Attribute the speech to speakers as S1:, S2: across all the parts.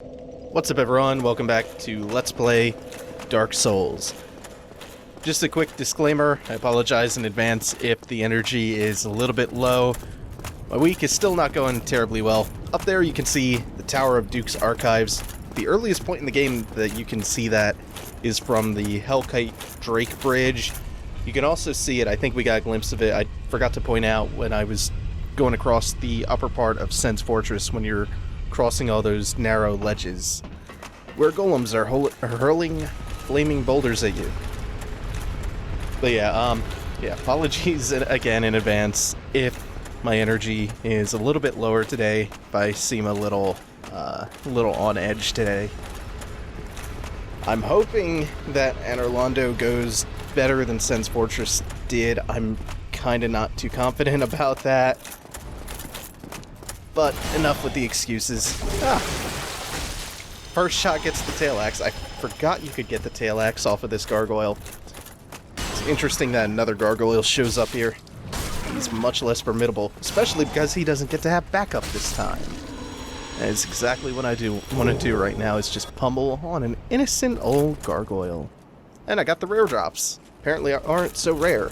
S1: What's up everyone, welcome back to Let's Play Dark Souls. Just a quick disclaimer, I apologize in advance if the energy is a little bit low. My week is still not going terribly well. Up there you can see the Tower of Duke's Archives. The earliest point in the game that you can see that is from the Hellkite Drake Bridge. You can also see it, I think we got a glimpse of it, I forgot to point out when I was going across the upper part of Sen's Fortress when you're crossing all those narrow ledges where golems are hurling flaming boulders at you. But yeah, apologies again in advance if my energy is a little bit lower today, if I seem a little on edge today. I'm hoping that Anor Londo goes better than Sen's Fortress did. I'm kinda not too confident about that. But enough with the excuses. First shot gets the tail axe. I forgot you could get the tail axe off of this gargoyle. It's interesting that another gargoyle shows up here. He's much less formidable, especially because he doesn't get to have backup this time. That is exactly what I want to do right now, is just pummel on an innocent old gargoyle. And I got the rare drops. Apparently aren't so rare.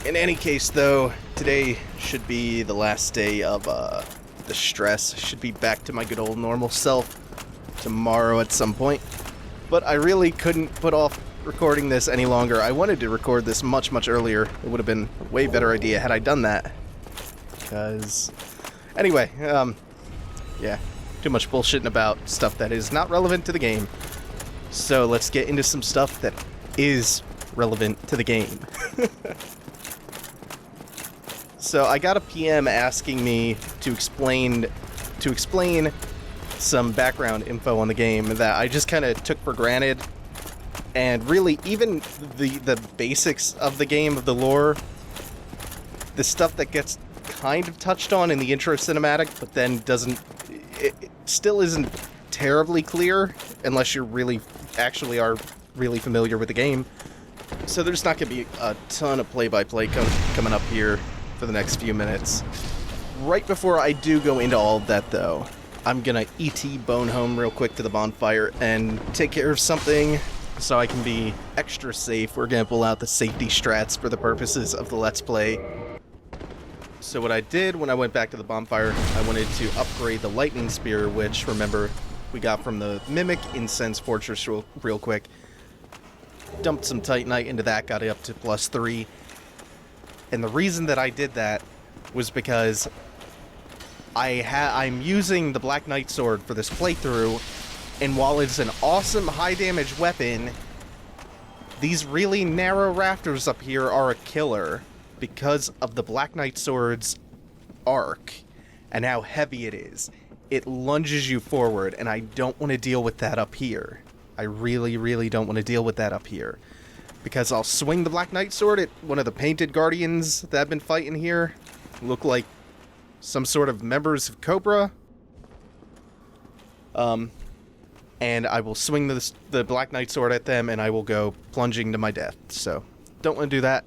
S1: In any case, though, today should be the last day of the stress. Should be back to my good old normal self tomorrow at some point. But I really couldn't put off recording this any longer. I wanted to record this much earlier. It would have been a way better idea had I done that. Because... Anyway, yeah, too much bullshitting about stuff that is not relevant to the game. So let's get into some stuff that is relevant to the game. So I got a PM asking me to explain some background info on the game that I just kind of took for granted, and really even the basics of the game, of the lore, the stuff that gets kind of touched on in the intro cinematic, but then it still isn't terribly clear unless you're really familiar with the game. So there's not going to be a ton of play-by-play coming up here for the next few minutes. Right before I do go into all of that, though, I'm gonna E.T. Bone home real quick to the bonfire and take care of something so I can be extra safe. We're gonna pull out the safety strats for the purposes of the Let's Play. So what I did when I went back to the bonfire, I wanted to upgrade the lightning spear, which, remember, we got from the Mimic in Sen's Fortress real quick. Dumped some Titanite into that, got it up to +3. And the reason that I did that was because I'm using the Black Knight Sword for this playthrough, and while it's an awesome high damage weapon, these really narrow rafters up here are a killer because of the Black Knight Sword's arc and how heavy it is. It lunges you forward, and I don't want to deal with that up here. I really don't want to deal with that up here. Because I'll swing the Black Knight Sword at one of the painted guardians that I've been fighting here. Look like some sort of members of Cobra. And I will swing the Black Knight Sword at them, and I will go plunging to my death. So, don't want to do that.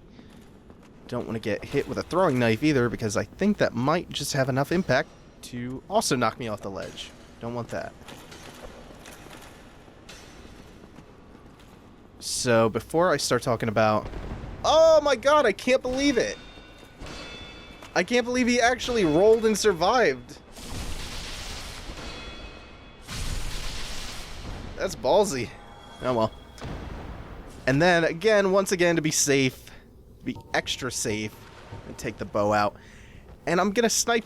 S1: Don't want to get hit with a throwing knife either, because I think that might just have enough impact to also knock me off the ledge. Don't want that. So, before I start talking about... Oh my god, I can't believe it! I can't believe he actually rolled and survived! That's ballsy. Oh well. And then, again, once again, to be safe, be extra safe, and take the bow out. And I'm gonna snipe...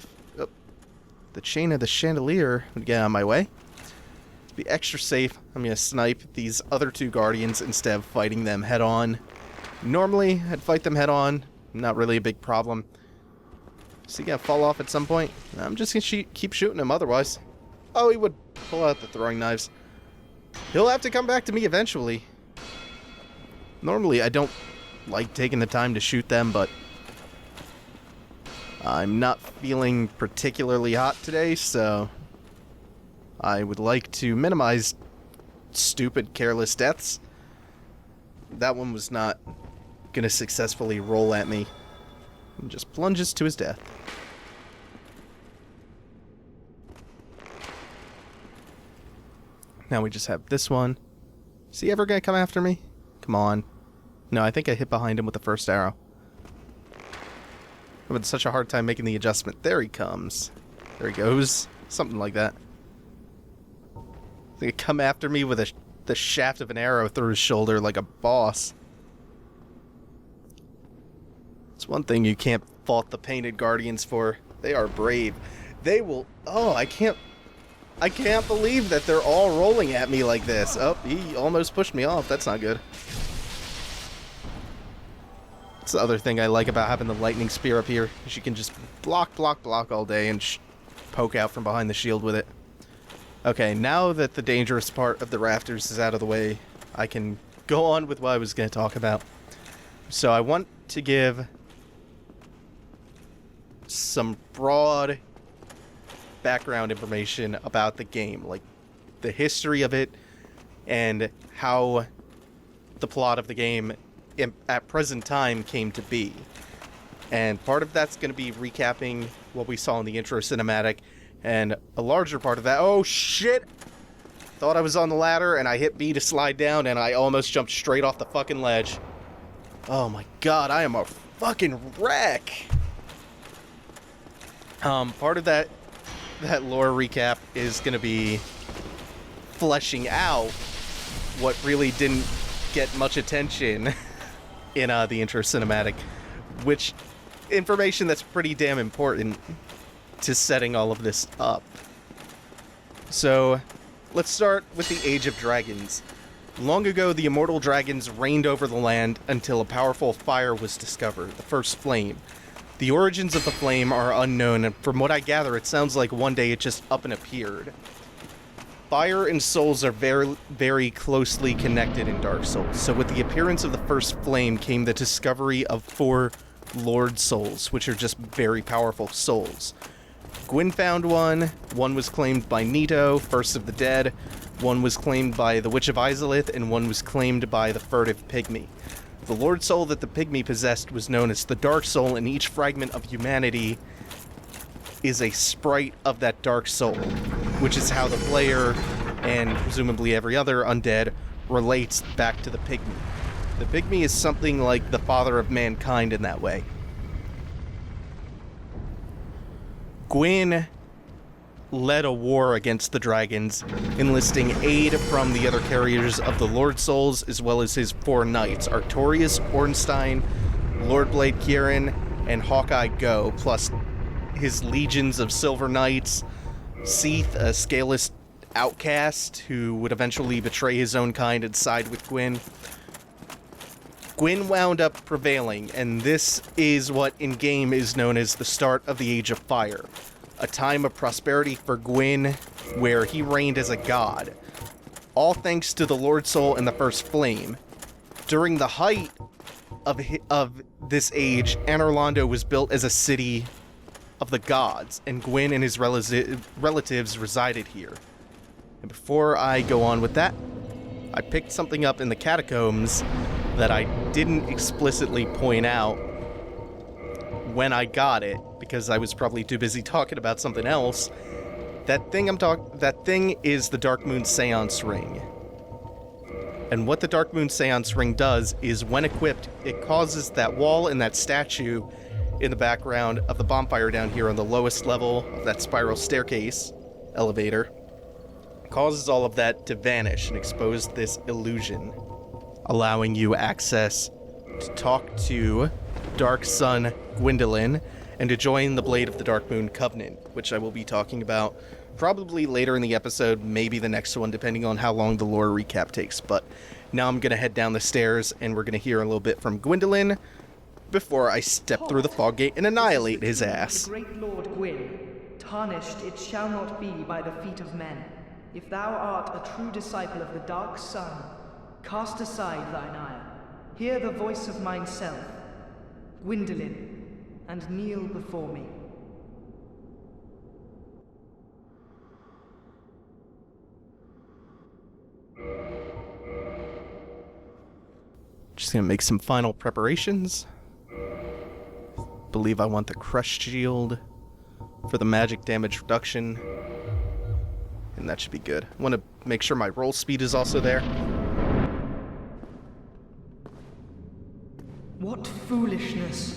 S1: the chain of the chandelier would get out of my way. Be extra safe, I'm going to snipe these other two guardians instead of fighting them head on. Normally, I'd fight them head on. Not really a big problem. Is he going to fall off at some point? I'm just going to keep shooting him otherwise. Oh, he would pull out the throwing knives. He'll have to come back to me eventually. Normally, I don't like taking the time to shoot them, but I'm not feeling particularly hot today, so I would like to minimize stupid, careless deaths. That one was not going to successfully roll at me. And just plunges to his death. Now we just have this one. Is he ever gonna come after me? Come on. No, I think I hit behind him with the first arrow. I'm having such a hard time making the adjustment. There he comes. There he goes. Something like that. They come after me with the shaft of an arrow through his shoulder like a boss. It's one thing you can't fault the painted guardians for. They are brave. They will... Oh, I can't believe that they're all rolling at me like this. Oh, he almost pushed me off. That's not good. That's the other thing I like about having the lightning spear up here, is you can just block all day and poke out from behind the shield with it. Okay, now that the dangerous part of the rafters is out of the way, I can go on with what I was going to talk about. So I want to give some broad background information about the game, like the history of it and how the plot of the game at present time came to be. And part of that's going to be recapping what we saw in the intro cinematic, and a larger part of that... Oh, shit! Thought I was on the ladder, and I hit B to slide down, and I almost jumped straight off the fucking ledge. Oh my god, I am a fucking wreck! Part of that lore recap is going to be fleshing out what really didn't get much attention in the intro cinematic, which information that's pretty damn important to setting all of this up. So, let's start with the Age of Dragons. Long ago, the immortal dragons reigned over the land until a powerful fire was discovered, the first flame. The origins of the flame are unknown, and from what I gather, it sounds like one day it just up and appeared. Fire and souls are very, very closely connected in Dark Souls, so with the appearance of the first flame came the discovery of 4 Lord Souls, which are just very powerful souls. Gwyn found one was claimed by Nito, first of the dead, one was claimed by the Witch of Izalith, and one was claimed by the furtive pygmy. The Lord Soul that the pygmy possessed was known as the Dark Soul, and each fragment of humanity is a sprite of that Dark Soul, which is how the player, and presumably every other undead, relates back to the pygmy. The pygmy is something like the father of mankind in that way. Gwyn led a war against the dragons, enlisting aid from the other carriers of the Lord Souls, as well as his 4 knights, Artorias, Ornstein, Lordblade Kieran, and Hawkeye Go, plus his legions of Silver Knights, Seath, a scaleless outcast who would eventually betray his own kind and side with Gwyn. Gwyn wound up prevailing, and this is what in-game is known as the start of the Age of Fire, a time of prosperity for Gwyn where he reigned as a god, all thanks to the Lord Soul and the First Flame. During the height of this age, Anor Londo was built as a city of the gods, and Gwyn and his relatives resided here. And before I go on with that, I picked something up in the catacombs that I didn't explicitly point out when I got it, because I was probably too busy talking about something else. That thing is the Dark Moon Seance Ring. And what the Dark Moon Seance Ring does is, when equipped, it causes that wall and that statue in the background of the bonfire down here on the lowest level of that spiral staircase elevator, causes all of that to vanish and expose this illusion, allowing you access to talk to Dark Sun Gwyndolin and to join the Blade of the Dark Moon Covenant, which I will be talking about probably later in the episode, maybe the next one, depending on how long the lore recap takes. But now I'm going to head down the stairs, and we're going to hear a little bit from Gwyndolin before I step through the fog gate and annihilate his ass.
S2: The great Lord Gwyn, tarnished it shall not be by the feet of men. If thou art a true disciple of the Dark Sun, cast aside thine ire. Hear the voice of mine self, Gwyndolin, and kneel before me.
S1: Just gonna make some final preparations. Believe I want the crushed shield for the magic damage reduction. and that should be good. I want to make sure my roll speed is also there.
S2: What foolishness!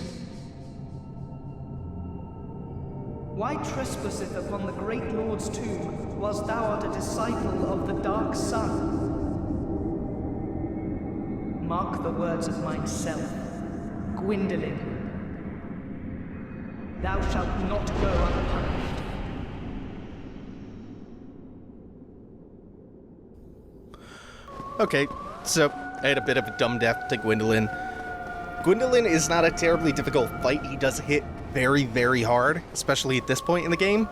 S2: Why trespasseth upon the great Lord's tomb, whilst thou art a disciple of the dark sun? Mark the words of myself, Gwyndolin. Thou shalt not go unpunished.
S1: Okay, so I had a bit of a dumb death to Gwyndolin. Gwyndolin is not a terribly difficult fight. He does hit very, very hard, especially at this point in the game.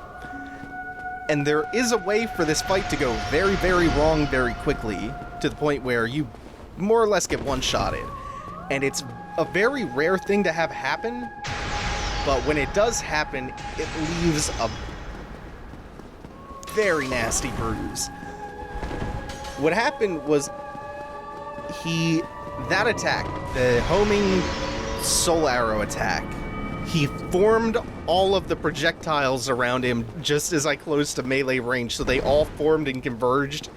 S1: And there is a way for this fight to go very, very wrong very quickly, to the point where you more or less get one-shotted. And it's a very rare thing to have happen, but when it does happen, it leaves a very nasty bruise. What happened was that attack, the homing soul arrow attack, he formed all of the projectiles around him just as I closed to melee range, so they all formed and converged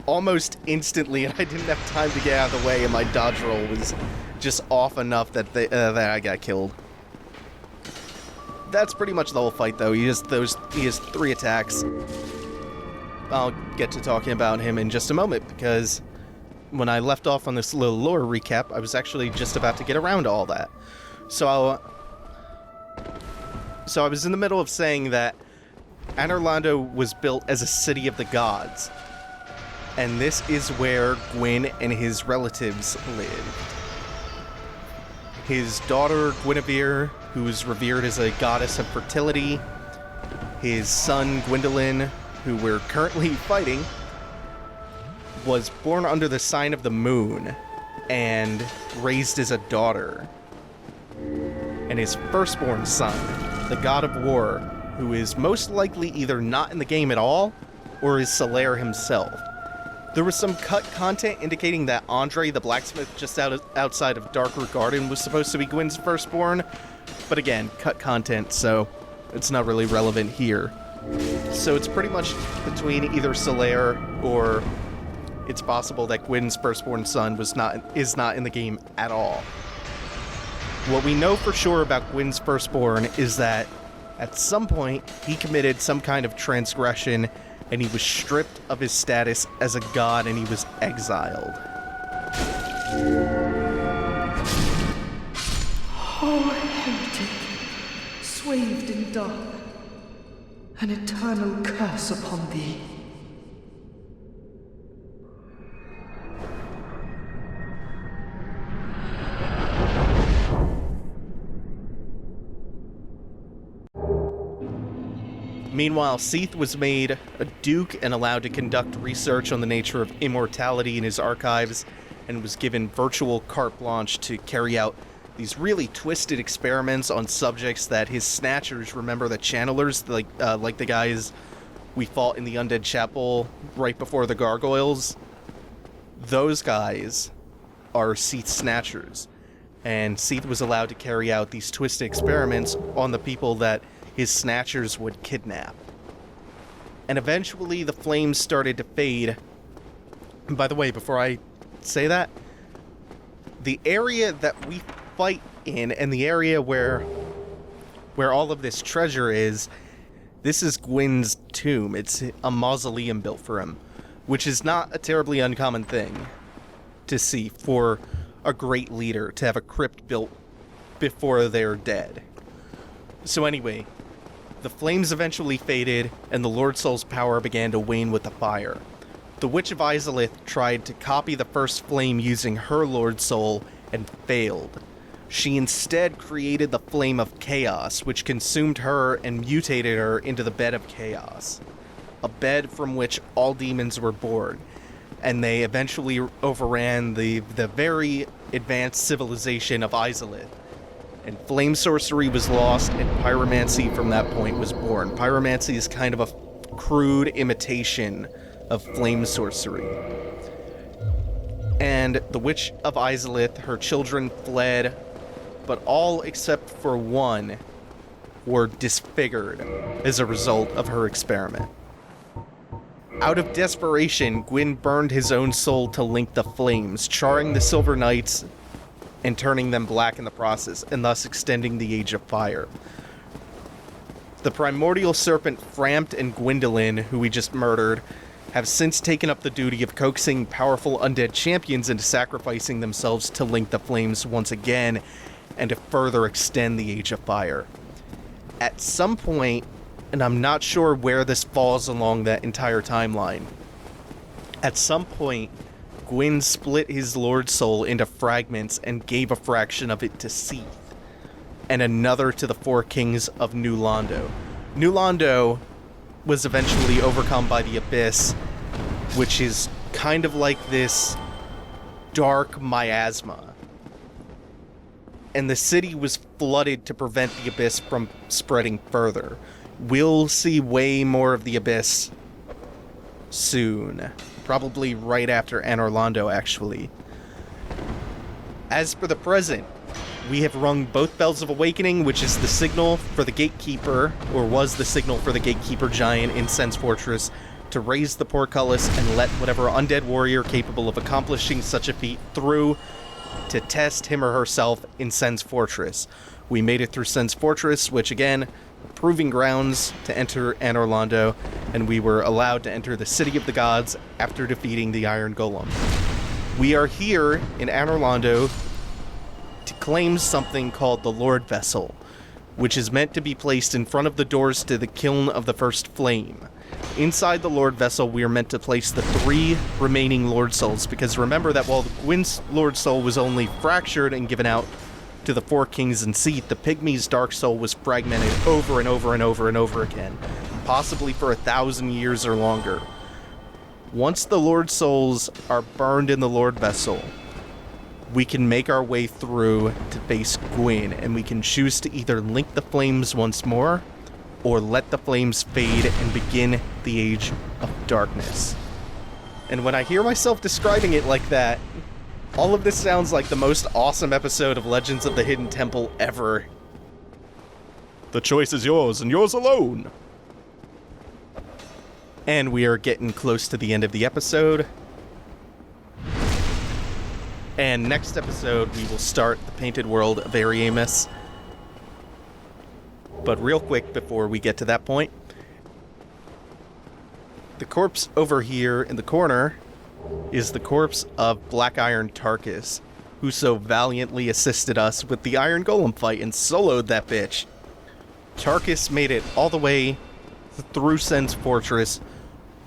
S1: almost instantly, and I didn't have time to get out of the way, and my dodge roll was just off enough that that I got killed. That's pretty much the whole fight, though. He has 3 attacks. I'll get to talking about him in just a moment, because when I left off on this little lore recap, I was actually just about to get around to all that. So I was in the middle of saying that Anor Londo was built as a city of the gods, and this is where Gwyn and his relatives lived. His daughter, Guinevere, who is revered as a goddess of fertility, his son, Gwyndolin, who we're currently fighting, was born under the sign of the moon and raised as a daughter. And his firstborn son, the god of war, who is most likely either not in the game at all or is Solaire himself. There was some cut content indicating that Andre, the blacksmith just outside of Darker Garden, was supposed to be Gwyn's firstborn, but again, cut content, so it's not really relevant here. So it's pretty much between either Solaire or it's possible that Gwyn's firstborn son is not in the game at all. What we know for sure about Gwyn's firstborn is that at some point he committed some kind of transgression and he was stripped of his status as a god and he was exiled.
S2: Oh, heretic, swathed in dark, an eternal curse upon thee.
S1: Meanwhile, Seath was made a duke and allowed to conduct research on the nature of immortality in his archives, and was given virtual carte blanche to carry out these really twisted experiments on subjects that his snatchers, remember the channelers, like the guys we fought in the Undead Chapel right before the gargoyles? Those guys are Seath's snatchers, and Seath was allowed to carry out these twisted experiments on the people that his snatchers would kidnap. And eventually the flames started to fade. And by the way, before I say that, the area that we fight in and the area where all of this treasure is, this is Gwyn's tomb. It's a mausoleum built for him, which is not a terribly uncommon thing to see for a great leader, to have a crypt built before they're dead. So anyway, the flames eventually faded, and the Lord Soul's power began to wane with the fire. The Witch of Izalith tried to copy the first flame using her Lord Soul, and failed. She instead created the Flame of Chaos, which consumed her and mutated her into the Bed of Chaos, a bed from which all demons were born, and they eventually overran the very advanced civilization of Izalith. And flame sorcery was lost, and pyromancy from that point was born. Pyromancy is kind of a crude imitation of flame sorcery. And the Witch of Izalith, her children fled, but all except for one were disfigured as a result of her experiment. Out of desperation, Gwyn burned his own soul to link the flames, charring the Silver Knights and turning them black in the process, and thus extending the Age of Fire. The primordial serpent Frampt and Gwyndolin, who we just murdered, have since taken up the duty of coaxing powerful undead champions into sacrificing themselves to link the flames once again, and to further extend the Age of Fire. At some point, and I'm not sure where this falls along that entire timeline, at some point, Gwyn split his Lord Soul into fragments and gave a fraction of it to Seath, and another to the four kings of New Londo. New Londo was eventually overcome by the Abyss, which is kind of like this dark miasma. And the city was flooded to prevent the Abyss from spreading further. We'll see way more of the Abyss soon. Probably right after Anor Londo, actually. As for the present, we have rung both Bells of Awakening, which is the signal for the Gatekeeper, or was the signal for the Gatekeeper giant in Sen's Fortress, to raise the portcullis and let whatever undead warrior capable of accomplishing such a feat through to test him or herself in Sen's Fortress. We made it through Sen's Fortress, which again, proving grounds to enter Anor Londo, and we were allowed to enter the City of the Gods after defeating the Iron Golem. We are here in Anor Londo to claim something called the Lord Vessel, which is meant to be placed in front of the doors to the Kiln of the First Flame. Inside the Lord Vessel, we are meant to place the 3 remaining Lord Souls, because remember that while Gwyn's Lord Soul was only fractured and given out to the 4 kings in Seath, the Pygmy's Dark Soul was fragmented over and over and over and over again, possibly for 1,000 years or longer. Once the Lord Souls are burned in the Lord Vessel, we can make our way through to face Gwyn, and we can choose to either link the flames once more, or let the flames fade and begin the Age of Darkness. And when I hear myself describing it like that, all of this sounds like the most awesome episode of Legends of the Hidden Temple ever. The choice is yours, and yours alone! And we are getting close to the end of the episode. And next episode, we will start the Painted World of Ariamis. But real quick, before we get to that point, the corpse over here in the corner is the corpse of Black Iron Tarkus, who so valiantly assisted us with the Iron Golem fight and soloed that bitch. Tarkus made it all the way through Sen's Fortress,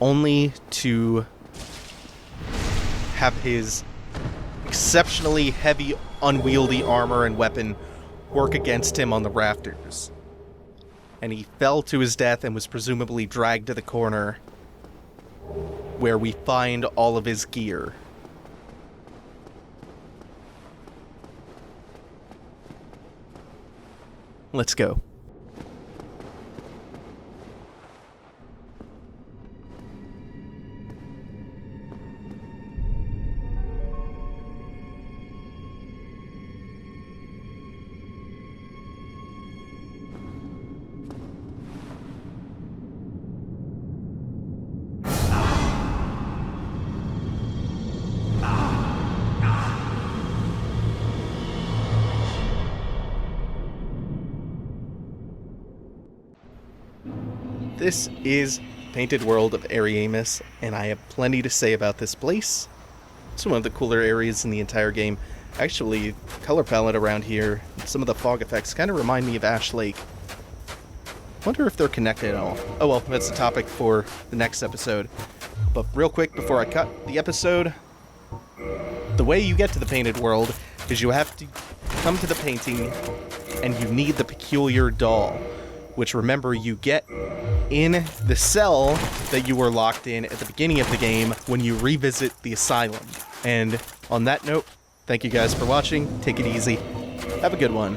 S1: only to have his exceptionally heavy, unwieldy armor and weapon work against him on the rafters. And he fell to his death and was presumably dragged to the corner, where we find all of his gear. Let's go. This is Painted World of Ariamis, and I have plenty to say about this place. It's one of the cooler areas in the entire game. Actually, color palette around here, some of the fog effects kind of remind me of Ash Lake. Wonder if they're connected at all. Oh well, that's a topic for the next episode. But real quick, before I cut the episode, the way you get to the Painted World is you have to come to the painting, and you need the peculiar doll, which remember you get in the cell that you were locked in at the beginning of the game when you revisit the asylum. And on that note, thank you guys for watching. Take it easy. Have a good one.